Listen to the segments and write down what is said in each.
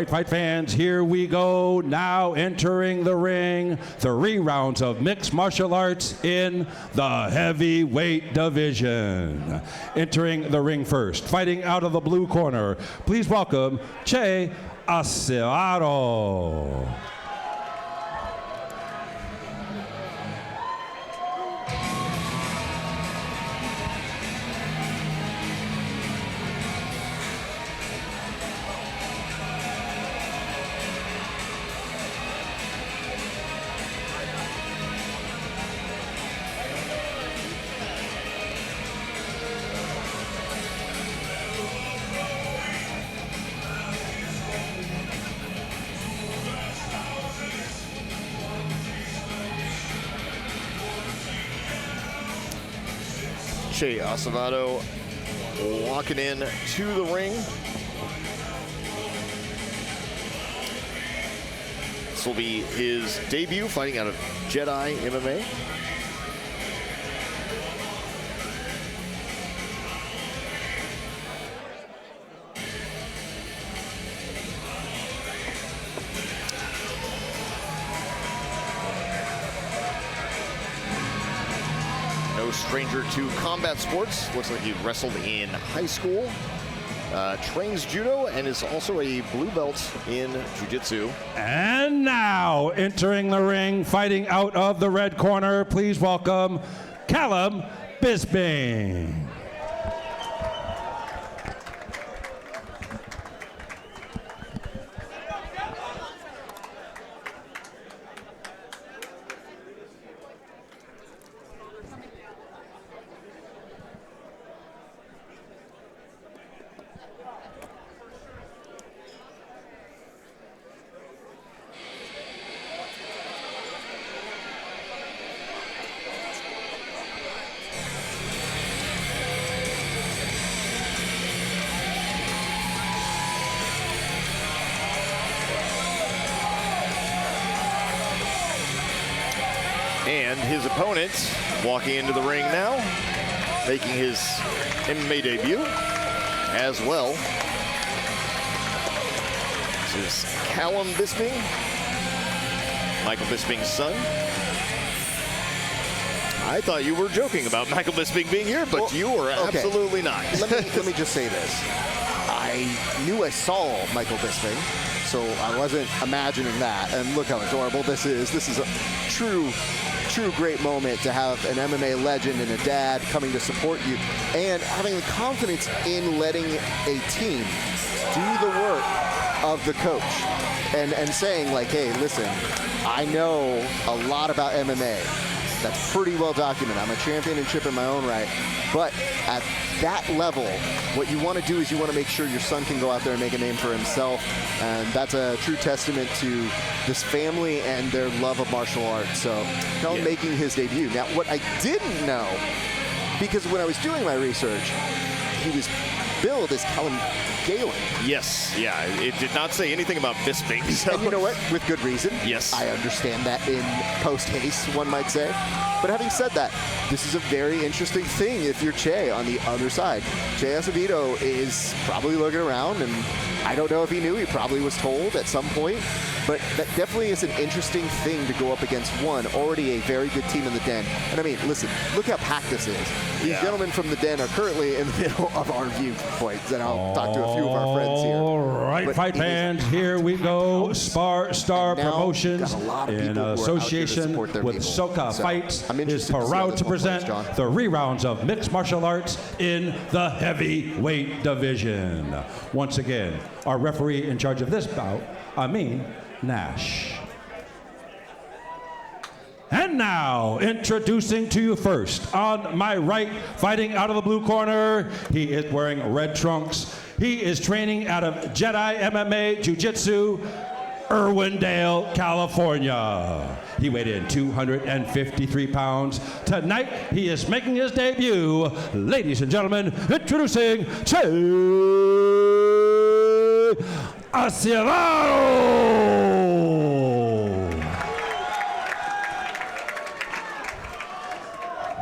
fight fans, here we go. Now entering the ring, 3 rounds of mixed martial arts in the heavyweight division. Entering the ring first, fighting out of the blue corner, please welcome Chayton Acevedo. Chayton Acevedo walking in to the ring. This will be his debut fighting out of Jedi MMA. No stranger to combat sports. Looks like he wrestled in high school. Trains judo and is also a blue belt in jiu-jitsu. And now entering the ring, fighting out of the red corner, please welcome Callum Bisping. And his opponent walking into the ring now, making his MMA debut as well. This is Callum Bisping, Michael Bisping's son. I thought you were joking about Michael Bisping being here, but well, you are absolutely not. Let me just say this. I knew I saw Michael Bisping, so I wasn't imagining that. And look how adorable this is. This is a true great moment to have an MMA legend and a dad coming to support you and having the confidence in letting a team do the work of the coach and saying like, hey, listen, I know a lot about MMA. That's pretty well documented. I'm a championship in my own right. But at that level, what you want to do is you want to make sure your son can go out there and make a name for himself. And that's a true testament to this family and their love of martial arts. So Callum making his debut. Now, what I didn't know, because when I was doing my research, he was billed as Callum Galen. Yes, yeah, it did not say anything about Bisping. So. And you know what? With good reason. Yes. I understand that in post-haste, one might say. But having said that, this is a very interesting thing if you're Che on the other side. Chayton Acevedo is probably looking around, and I don't know if he knew. He probably was told at some point. But that definitely is an interesting thing to go up against one, already a very good team in the Den. And I mean, listen, look how packed this is. These gentlemen from the Den are currently in the middle of our viewpoints, and I'll talk to a few of our friends here. All right, but fight fans, here we go. SparStar Promotions in association with Soka Fights is proud to present 3 rounds of mixed martial arts in the heavyweight division. Once again, our referee in charge of this bout, Amin Nash. And now, introducing to you first, on my right, fighting out of the blue corner, he is wearing red trunks. He is training out of Jedi MMA Jiu-Jitsu, Irwindale, California. He weighed in 253 pounds. Tonight, he is making his debut. Ladies and gentlemen, introducing Chayton Acevedo.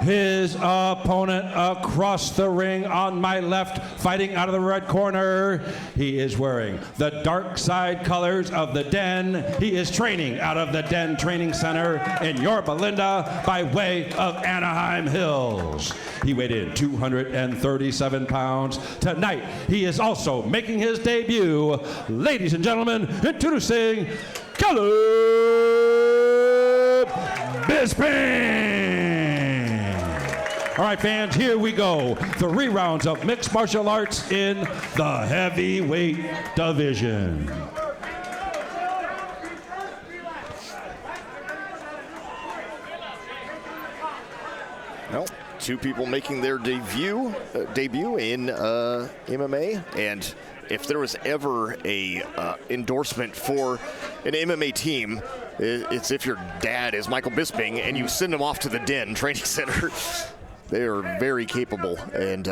his opponent across the ring on my left, fighting out of the red corner. He is wearing the dark side colors of the Den. He is training out of the Den Training Center in Yorba Linda by way of Anaheim Hills. He weighed in 237 pounds. Tonight, he is also making his debut. Ladies and gentlemen, introducing Callum Bisping. All right, fans, here we go. 3 rounds of mixed martial arts in the heavyweight division. Well, 2 people making their debut in MMA, and if there was ever a endorsement for an MMA team, it's if your dad is Michael Bisping and you send him off to the Den Training Center. They are very capable, and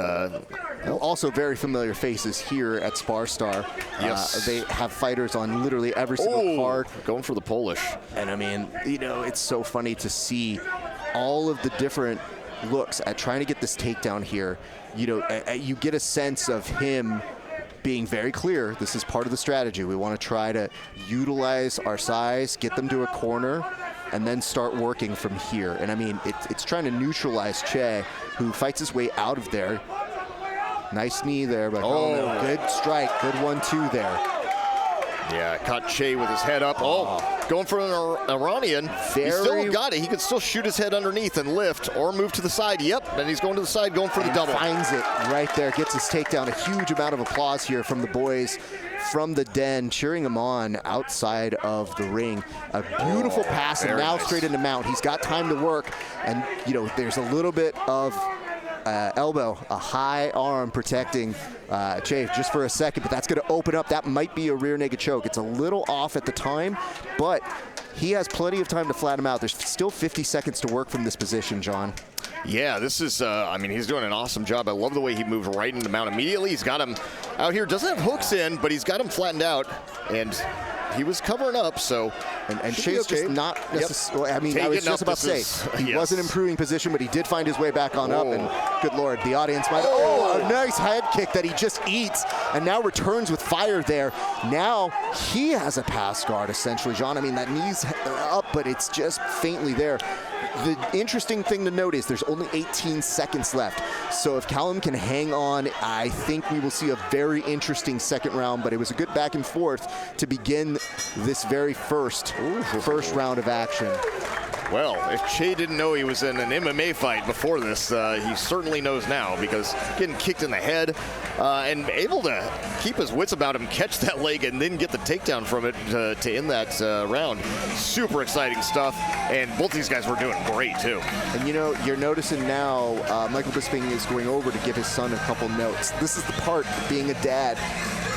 also very familiar faces here at SparStar. Yes. They have fighters on literally every single card. Going for the Polish. And I mean, you know, it's so funny to see all of the different looks at trying to get this takedown here. You know, you get a sense of him being very clear. This is part of the strategy. We want to try to utilize our size, get them to a corner, and then start working from here. And I mean, it's trying to neutralize Che, who fights his way out of there. Nice knee there, but no, good strike. Good 1-2 there. Yeah, caught Che with his head up. Going for an Iranian. He still got it. He could still shoot his head underneath and lift or move to the side. Yep, and he's going to the side, going for the double. Finds it right there, gets his takedown. A huge amount of applause here from the boys from the Den, cheering him on outside of the ring. A beautiful pass, and now straight into mount. He's got time to work, and you know, there's a little bit of elbow, a high arm protecting Che just for a second, but that's going to open up. That might be a rear naked choke. It's a little off at the time, but he has plenty of time to flatten him out. There's still 50 seconds to work from this position, John. Yeah, this is, I mean, he's doing an awesome job. I love the way he moved right into mount immediately. He's got him out here. Doesn't have hooks in, but he's got him flattened out, and he was covering up, so. And Che's just not necessarily, I mean, I was just about to say, he wasn't improving position, but he did find his way back on up, and good Lord, the audience might, a nice head kick that he just eats, and now returns with fire there. Now he has a pass guard, essentially, John. I mean, that knee's up, but it's just faintly there. The interesting thing to note is there's only 18 seconds left. So if Callum can hang on, I think we will see a very interesting second round, but it was a good back and forth to begin this very first round of action. Well, if Che didn't know he was in an MMA fight before this, he certainly knows now, because getting kicked in the head and able to keep his wits about him, catch that leg, and then get the takedown from it to end that round. Super exciting stuff, and both these guys were doing great, too. And, you know, you're noticing now Michael Bisping is going over to give his son a couple notes. This is the part of being a dad.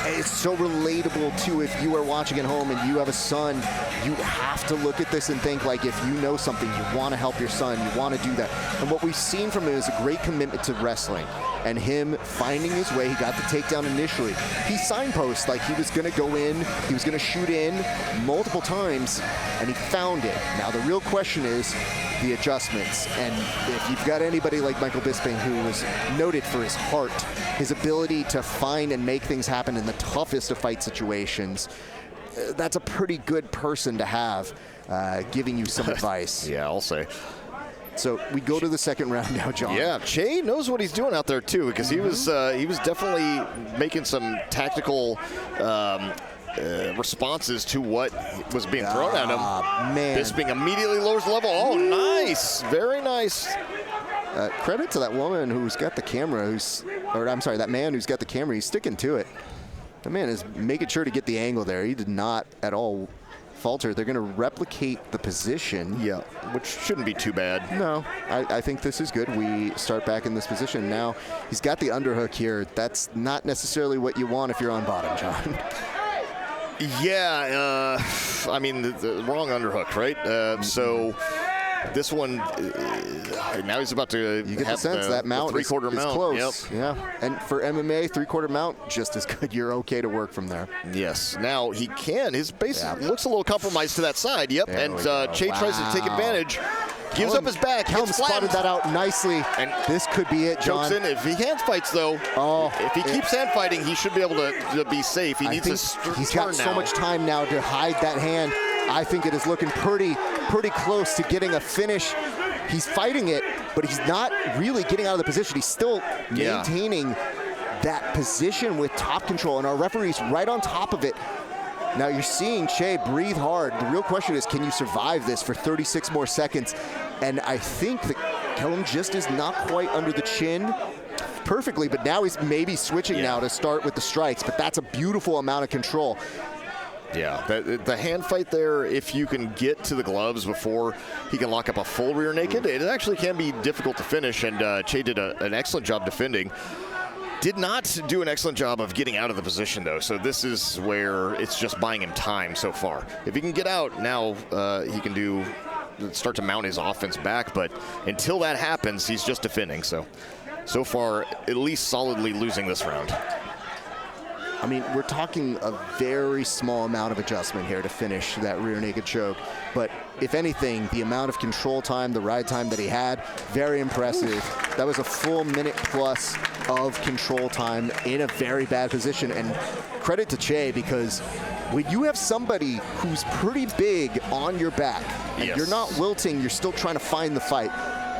It's so relatable, too, if you are watching at home and you have a son. You have to look at this and think, like, if you know something, you want to help your son, you want to do that. And what we've seen from him is a great commitment to wrestling and him finding his way. He got the takedown initially. He signposted like he was going to go in, he was going to shoot in multiple times, and he found it. Now, the real question is the adjustments. And if you've got anybody like Michael Bisping, who was noted for his heart, his ability to find and make things happen in the toughest of fight situations, that's a pretty good person to have giving you some advice. Yeah, I'll say. So we go to the second round now, John. Yeah, Che knows what he's doing out there too, because he was definitely making some tactical responses to what was being thrown at him. Man. Bisping immediately lowers the level. Oh, nice, very nice. Credit to that woman who's got the camera, that man who's got the camera. He's sticking to it. The man is making sure to get the angle there. He did not at all falter. They're going to replicate the position. Yeah, which shouldn't be too bad. No, I think this is good. We start back in this position. Now, he's got the underhook here. That's not necessarily what you want if you're on bottom, John. Yeah, I mean, the wrong underhook, right? So this one, now he's about to you get the sense that mount is close. Yep. Yeah, and for MMA, three-quarter mount, just as good. You're okay to work from there. Yes. Now he can. His base looks a little compromised to that side. Yep. And Che tries to take advantage. Gives up his back. Callum Gets spotted flattened. that out nicely. And this could be it, John. Chokes in. If he hand fights, though, if he keeps hand fighting, he should be able to be safe. He needs to he's got so much time now to hide that hand. I think it is looking pretty close to getting a finish. He's fighting it, but he's not really getting out of the position. He's still maintaining that position with top control, and our referee's right on top of it. Now you're seeing Che breathe hard. The real question is, can you survive this for 36 more seconds? And I think that Callum just is not quite under the chin perfectly, but now he's maybe switching now to start with the strikes, but that's a beautiful amount of control. Yeah, the hand fight there, if you can get to the gloves before he can lock up a full rear naked, it actually can be difficult to finish, and Che did an excellent job defending. Did not do an excellent job of getting out of the position, though, so this is where it's just buying him time so far. If he can get out, now he can start to mount his offense back, but until that happens, he's just defending. So far, at least solidly losing this round. I mean, we're talking a very small amount of adjustment here to finish that rear naked choke. But if anything, the amount of control time, the ride time that he had, very impressive. That was a full minute plus of control time in a very bad position. And credit to Che, because when you have somebody who's pretty big on your back, and you're not wilting, you're still trying to find the fight,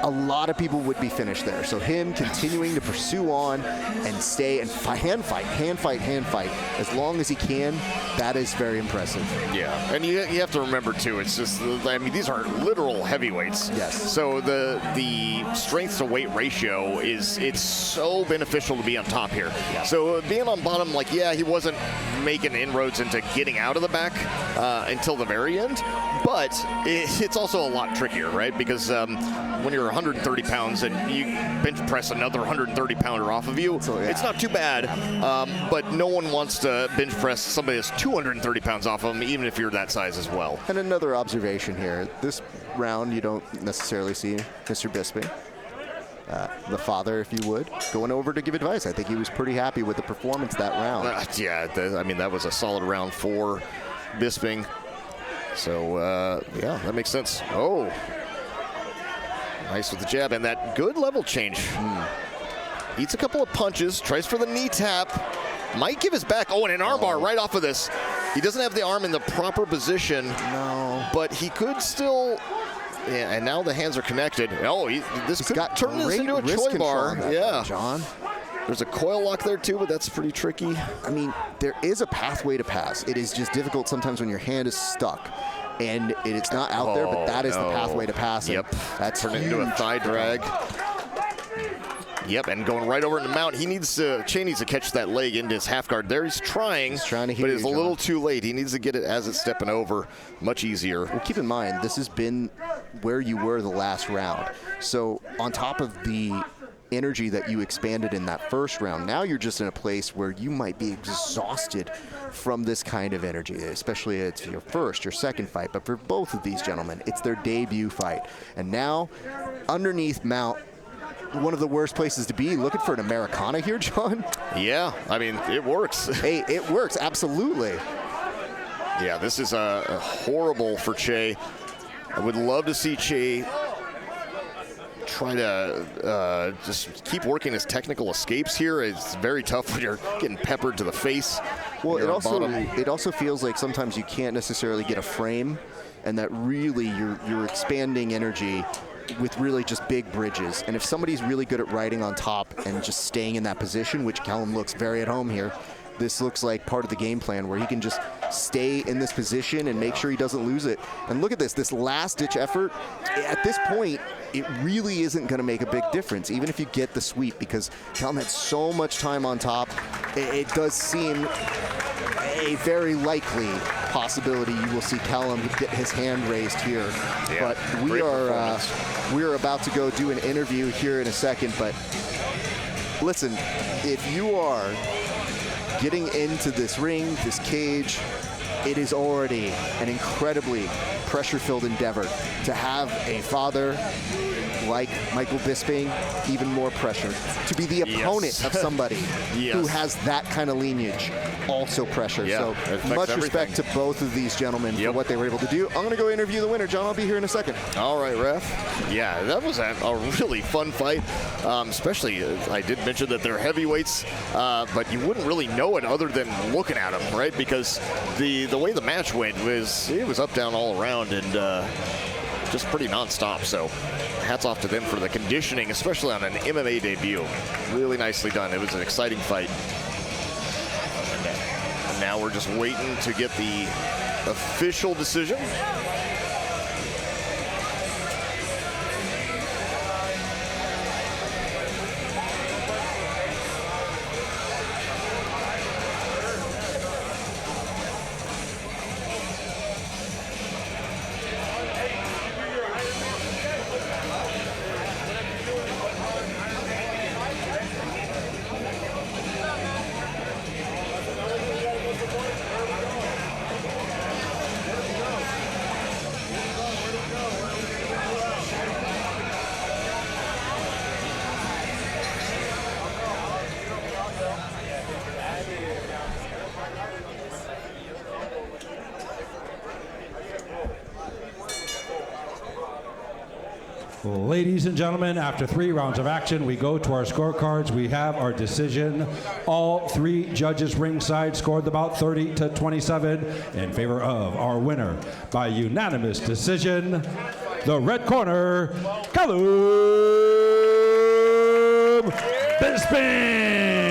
a lot of people would be finished there. So him continuing to pursue on and stay and hand fight as long as he can, that is very impressive. Yeah, and you have to remember too, it's just, I mean, these are literal heavyweights. Yes. So the strength to weight ratio it's so beneficial to be on top here. Yeah. So being on bottom, like, he wasn't making inroads into getting out of the back until the very end, but it's also a lot trickier, right? Because when you're 130 pounds and you bench press another 130 pounder off of you, it's not too bad, but no one wants to bench press somebody that's 230 pounds off of them, even if you're that size as well. And another observation here, this round you don't necessarily see Mr. Bisping, the father, if you would, going over to give advice. I think he was pretty happy with the performance that round. I mean, that was a solid round for Bisping. So, that makes sense. Oh, nice with the jab, and that good level change. Eats a couple of punches, tries for the knee tap, might give his back. Oh, and an armbar right off of this. He doesn't have the arm in the proper position. No. But he could still, and now the hands are connected. Oh, this could turn this into a choy bar. Yeah. John. There's a coil lock there too, but that's pretty tricky. I mean, there is a pathway to pass. It is just difficult sometimes when your hand is stuck. And it's not out there, but that is the pathway to pass. Yep. That's turned into a thigh drag. Yep, and going right over into mount. Che needs to catch that leg into his half guard. There he's trying to hit, but it's a little too late. He needs to get it as it's stepping over. Much easier. Well, keep in mind, this has been where you were the last round. So on top of the energy that you expanded in that first round, now you're just in a place where you might be exhausted from this kind of energy, especially it's your first, your second fight. But for both of these gentlemen, it's their debut fight. And now, underneath mount, one of the worst places to be. Looking for an Americana here, John? Yeah, I mean, it works. Hey, it works, absolutely. Yeah, this is a horrible for Che. I would love to see Che try to just keep working his technical escapes here. It's very tough when you're getting peppered to the face. Well, it also feels like sometimes you can't necessarily get a frame, and that really you're expanding energy with really just big bridges. And if somebody's really good at riding on top and just staying in that position, which Callum looks very at home here, this looks like part of the game plan where he can just stay in this position and make sure he doesn't lose it. And look at this last-ditch effort. At this point, it really isn't going to make a big difference, even if you get the sweep, because Callum had so much time on top. It does seem a very likely possibility you will see Callum get his hand raised here. Yeah, but we are about to go do an interview here in a second. But listen, if you are getting into this ring, this cage, it is already an incredibly pressure-filled endeavor to have a father like Michael Bisping, even more pressure. To be the opponent of somebody who has that kind of lineage, also pressure. So much respect to both of these gentlemen for what they were able to do. I'm going to go interview the winner. John, I'll be here in a second. All right, ref. Yeah, that was a really fun fight. Especially, I did mention that they're heavyweights, but you wouldn't really know it other than looking at them, right? Because the way the match went was up, down, all around, and just pretty nonstop. So hats off to them for the conditioning, especially on an MMA debut. Really nicely done. It was an exciting fight. And now we're just waiting to get the official decision. Ladies and gentlemen, after 3 rounds of action, we go to our scorecards. We have our decision. All 3 judges ringside scored the bout 30-27 in favor of our winner by unanimous decision, the red corner, Callum Bisping.